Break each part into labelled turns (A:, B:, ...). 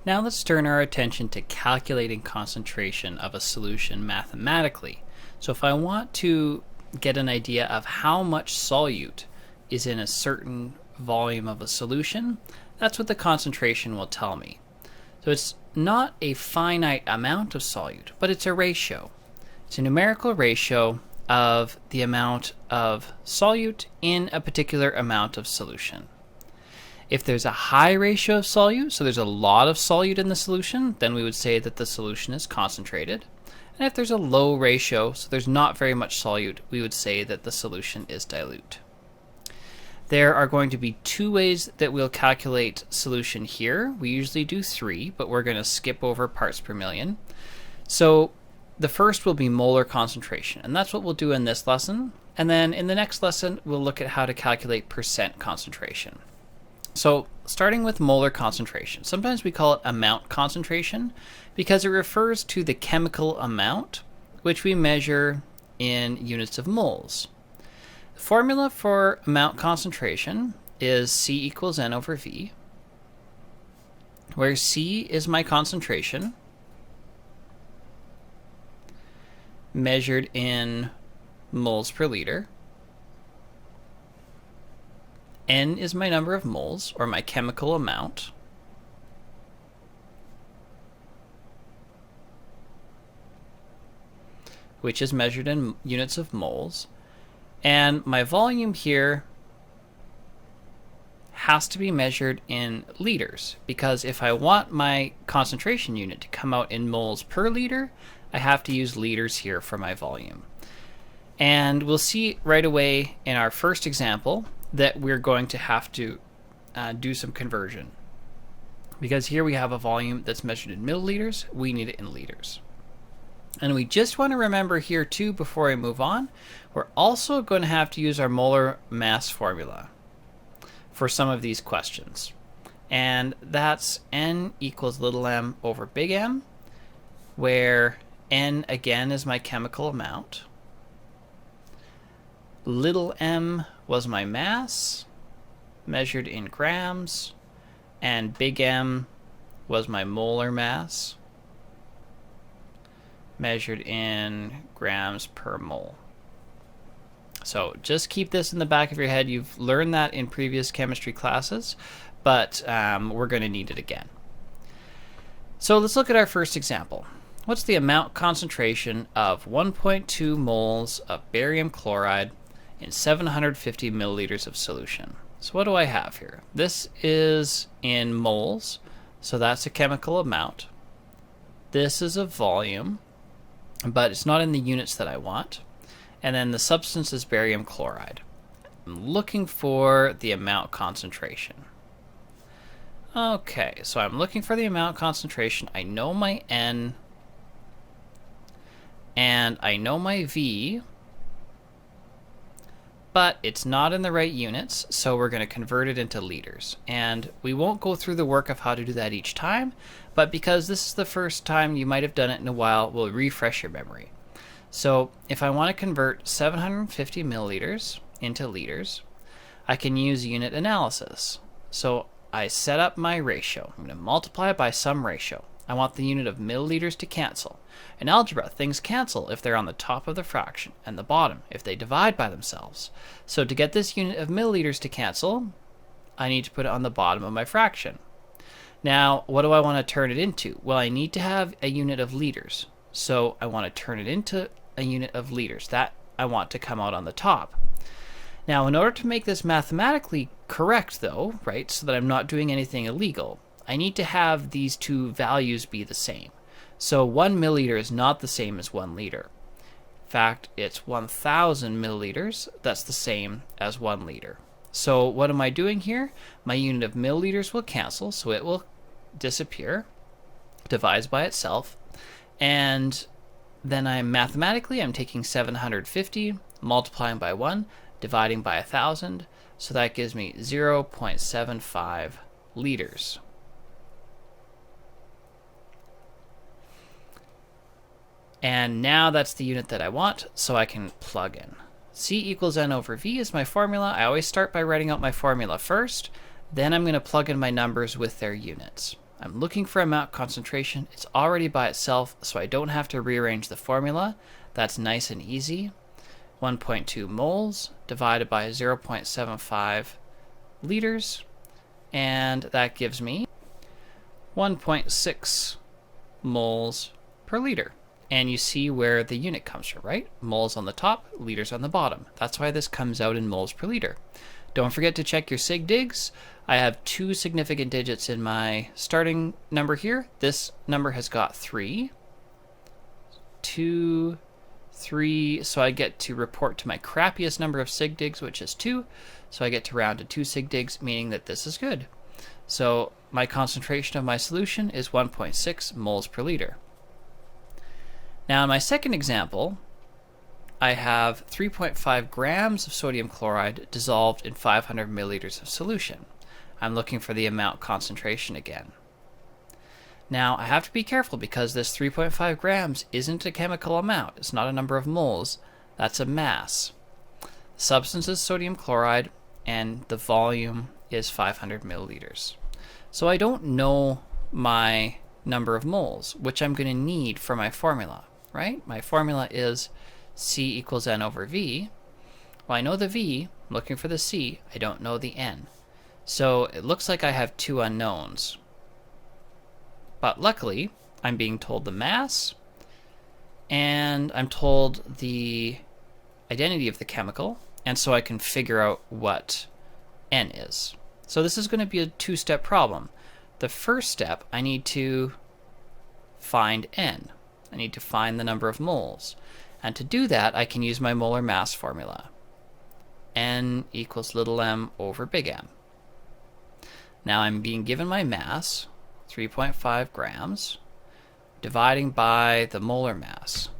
A: Now let's turn our attention to calculating concentration of a solution mathematically. So if I want to get an idea of how much solute is in a certain volume of a solution, that's what the concentration will tell me. So it's not a finite amount of solute, but it's a ratio. It's a numerical ratio of the amount of solute in a particular amount of solution. If there's a high ratio of solute, so there's a lot of solute in the solution, then we would say that the solution is concentrated. And if there's a low ratio, so there's not very much solute, we would say that the solution is dilute. There are going to be two ways that we'll calculate solution here. We usually do three, but we're going to skip over parts per million. So the first will be molar concentration, and that's what we'll do in this lesson. And then in the next lesson, we'll look at how to calculate percent concentration. So starting with molar concentration, sometimes we call it amount concentration because it refers to the chemical amount which we measure in units of moles. The formula for amount concentration is C equals N over V, where C is my concentration measured in moles per liter. N is my number of moles, or my chemical amount. Which is measured in units of moles. And my volume here has to be measured in liters, because if I want my concentration unit to come out in moles per liter, I have to use liters here for my volume. And we'll see right away in our first example that we're going to have to do some conversion, because here we have a volume that's measured in milliliters, we need it in liters. And we just want to remember here too, before I move on, we're also going to have to use our molar mass formula for some of these questions. And that's N equals little m over big M, where N again is my chemical amount. Little m was my mass, measured in grams, and big M was my molar mass, measured in grams per mole. So just keep this in the back of your head. You've learned that in previous chemistry classes, but we're going to need it again. So let's look at our first example. What's the amount concentration of 1.2 moles of barium chloride in 750 milliliters of solution? So what do I have here? This is in moles, so that's a chemical amount. This is a volume, but it's not in the units that I want. And then the substance is barium chloride. I'm looking for the amount concentration. Okay, so I'm looking for the amount concentration. I know my N and I know my V, but it's not in the right units, so we're going to convert it into liters. And we won't go through the work of how to do that each time, but because this is the first time you might have done it in a while, we'll refresh your memory. So if I want to convert 750 milliliters into liters, I can use unit analysis. So I set up my ratio. I'm going to multiply it by some ratio. I want the unit of milliliters to cancel. In algebra, things cancel if they're on the top of the fraction and the bottom if they divide by themselves. So to get this unit of milliliters to cancel, I need to put it on the bottom of my fraction. Now, what do I want to turn it into? Well, I need to have a unit of liters. So I want to turn it into a unit of liters. That I want to come out on the top. Now, in order to make this mathematically correct, though, right, so that I'm not doing anything illegal, I need to have these two values be the same. So 1 milliliter is not the same as 1 liter. In fact, it's 1,000 milliliters. That's the same as 1 liter. So what am I doing here? My unit of milliliters will cancel, so it will disappear, divides by itself, and then I'm taking 750, multiplying by 1, dividing by 1,000, so that gives me 0.75 liters. And now that's the unit that I want, so I can plug in. C equals N over V is my formula. I always start by writing out my formula first, then I'm going to plug in my numbers with their units. I'm looking for amount concentration. It's already by itself, so I don't have to rearrange the formula. That's nice and easy. 1.2 moles divided by 0.75 liters, and that gives me 1.6 moles per liter. And you see where the unit comes from, right? Moles on the top, liters on the bottom. That's why this comes out in moles per liter. Don't forget to check your sig digs. I have 2 significant digits in my starting number here. This number has got 3. 2, 3, so I get to report to my crappiest number of sig digs, which is 2. So I get to round to 2 sig digs, meaning that this is good. So my concentration of my solution is 1.6 moles per liter. Now in my second example, I have 3.5 grams of sodium chloride dissolved in 500 milliliters of solution. I'm looking for the amount concentration again. Now I have to be careful because this 3.5 grams isn't a chemical amount. It's not a number of moles. That's a mass. The substance is sodium chloride and the volume is 500 milliliters. So I don't know my number of moles, which I'm going to need for my formula, right? My formula is C equals N over V. Well, I know the V, I'm looking for the C, I don't know the N. So it looks like I have 2 unknowns. But luckily, I'm being told the mass, and I'm told the identity of the chemical, and so I can figure out what N is. So this is going to be a 2-step problem. The first step, I need to find N. I need to find the number of moles. And to do that, I can use my molar mass formula. N equals little m over big M. Now I'm being given my mass, 3.5 grams, dividing by the molar mass.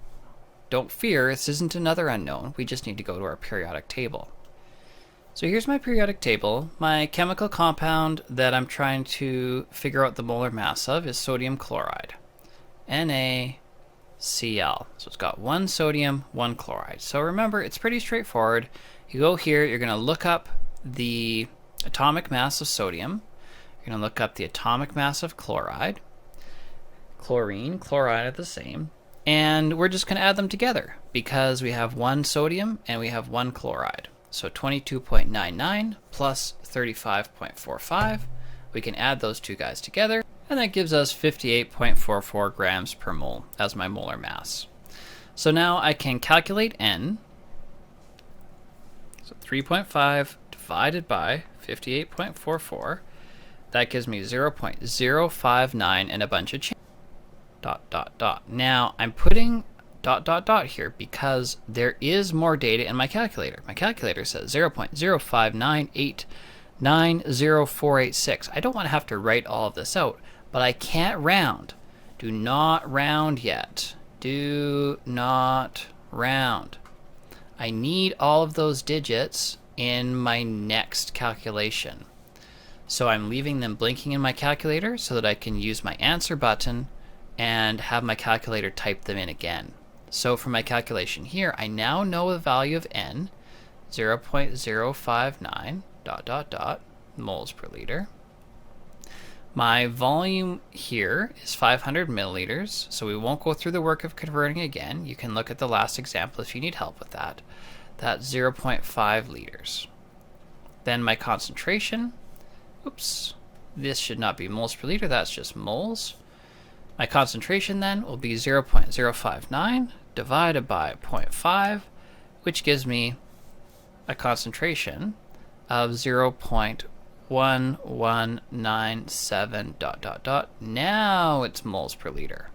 A: Don't fear, this isn't another unknown. We just need to go to our periodic table. So here's my periodic table. My chemical compound that I'm trying to figure out the molar mass of is sodium chloride, NaCl. So it's got 1 sodium, 1 chloride. So remember, it's pretty straightforward. You go here, you're going to look up the atomic mass of sodium. You're going to look up the atomic mass of chloride. Chlorine, chloride are the same. And we're just going to add them together because we have 1 sodium and we have 1 chloride. So 22.99 plus 35.45. We can add those 2 guys together, and that gives us 58.44 grams per mole as my molar mass. So now I can calculate N. So 3.5 divided by 58.44. That gives me 0.059 and a bunch of change. ... Now I'm putting ... here because there is more data in my calculator. My calculator says 0.059890486. I don't want to have to write all of this out, but I can't round. Do not round yet. Do not round. I need all of those digits in my next calculation. So I'm leaving them blinking in my calculator so that I can use my answer button and have my calculator type them in again. So for my calculation here, I now know the value of N, 0.059 ... moles per liter. My volume here is 500 milliliters, so we won't go through the work of converting again. You can look at the last example if you need help with that. That's 0.5 liters. Then my concentration, oops, this should not be moles per liter, that's just moles. My concentration then will be 0.059 divided by 0.5, which gives me a concentration of 0.1197 ... Now it's moles per liter.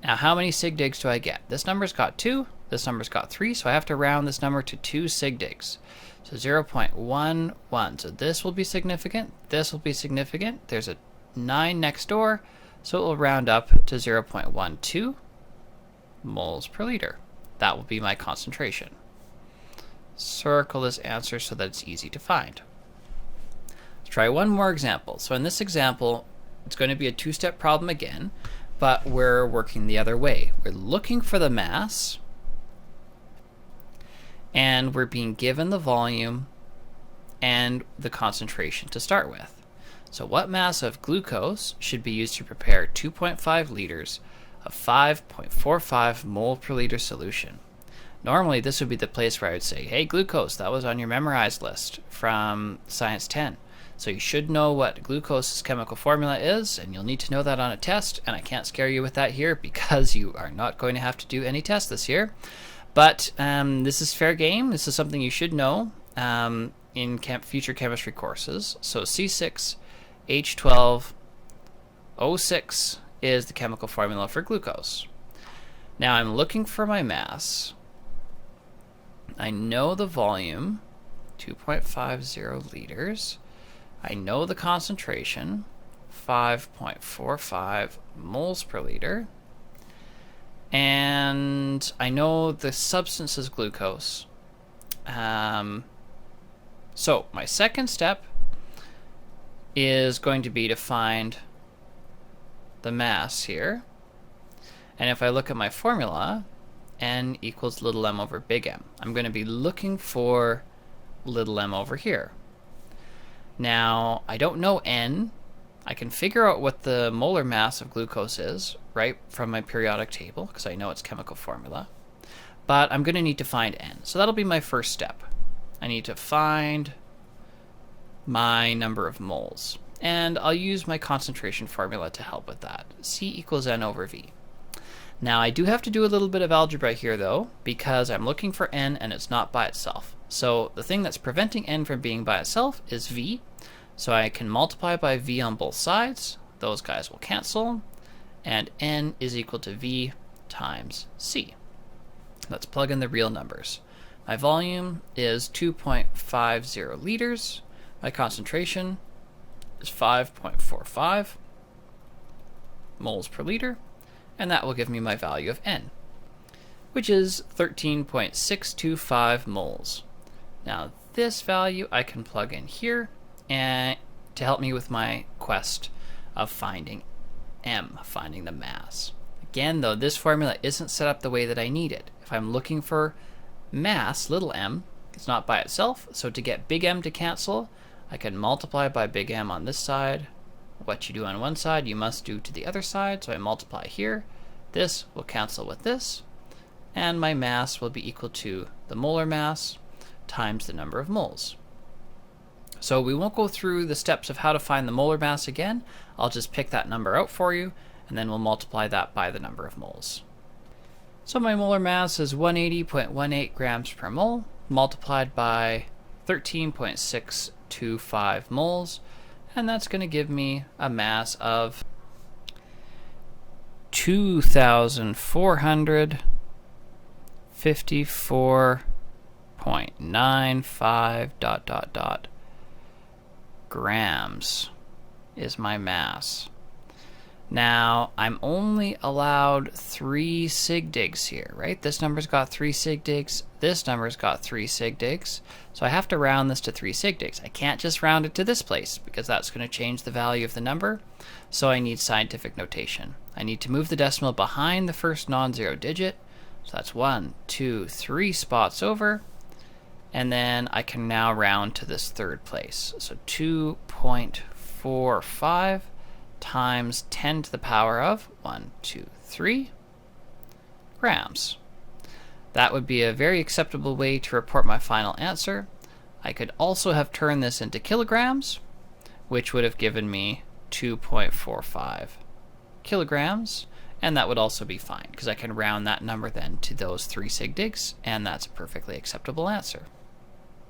A: Now how many sig digs do I get? This number's got 2, this number's got 3, so I have to round this number to 2 sig digs. So 0.11, so this will be significant, this will be significant, there's a 9 next door, so it will round up to 0.12 moles per liter. That will be my concentration. Circle this answer so that it's easy to find. Let's try one more example. So in this example, it's going to be a 2-step problem again, but we're working the other way. We're looking for the mass, and we're being given the volume and the concentration to start with. So what mass of glucose should be used to prepare 2.5 liters of 5.45 mole per liter solution? Normally this would be the place where I would say, hey, glucose, that was on your memorized list from Science 10. So you should know what glucose's chemical formula is, and you'll need to know that on a test, and I can't scare you with that here because you are not going to have to do any tests this year. But this is fair game. This is something you should know in future chemistry courses. So C6H12O6 is the chemical formula for glucose. Now I'm looking for my mass. I know the volume, 2.50 liters. I know the concentration, 5.45 moles per liter. And I know the substance is glucose. So my second step is going to be to find the mass here. And if I look at my formula, N equals little m over big M. I'm going to be looking for little m over here. Now, I don't know N. I can figure out what the molar mass of glucose is, right, from my periodic table, because I know its chemical formula. But I'm going to need to find N. So that'll be my first step. I need to find my number of moles. And I'll use my concentration formula to help with that. C equals N over V. Now, I do have to do a little bit of algebra here, though, because I'm looking for N and it's not by itself. So the thing that's preventing N from being by itself is V. So I can multiply by V on both sides. Those guys will cancel. And N is equal to V times C. Let's plug in the real numbers. My volume is 2.50 liters. My concentration is 5.45 moles per liter. And that will give me my value of N, which is 13.625 moles. Now this value I can plug in here and to help me with my quest of finding M, finding the mass. Again though, this formula isn't set up the way that I need it. If I'm looking for mass, little m, it's not by itself, so to get big M to cancel, I can multiply by big M on this side. What you do on one side, you must do to the other side, so I multiply here. This will cancel with this, and my mass will be equal to the molar mass times the number of moles. So we won't go through the steps of how to find the molar mass again. I'll just pick that number out for you, and then we'll multiply that by the number of moles. So my molar mass is 180.18 grams per mole, multiplied by 13.625 moles, and that's going to give me a mass of 2,454.95 ... grams is my mass. Now, I'm only allowed 3 sig digs here, right? This number's got 3 sig digs, this number's got 3 sig digs, so I have to round this to 3 sig digs. I can't just round it to this place, because that's going to change the value of the number, so I need scientific notation. I need to move the decimal behind the first non-zero digit, so that's 1, 2, 3 spots over, and then I can now round to this third place. So 2.45 times 10 to the power of 3 grams. That would be a very acceptable way to report my final answer. I could also have turned this into kilograms, which would have given me 2.45 kilograms, and that would also be fine because I can round that number then to those 3 sig digs, and that's a perfectly acceptable answer.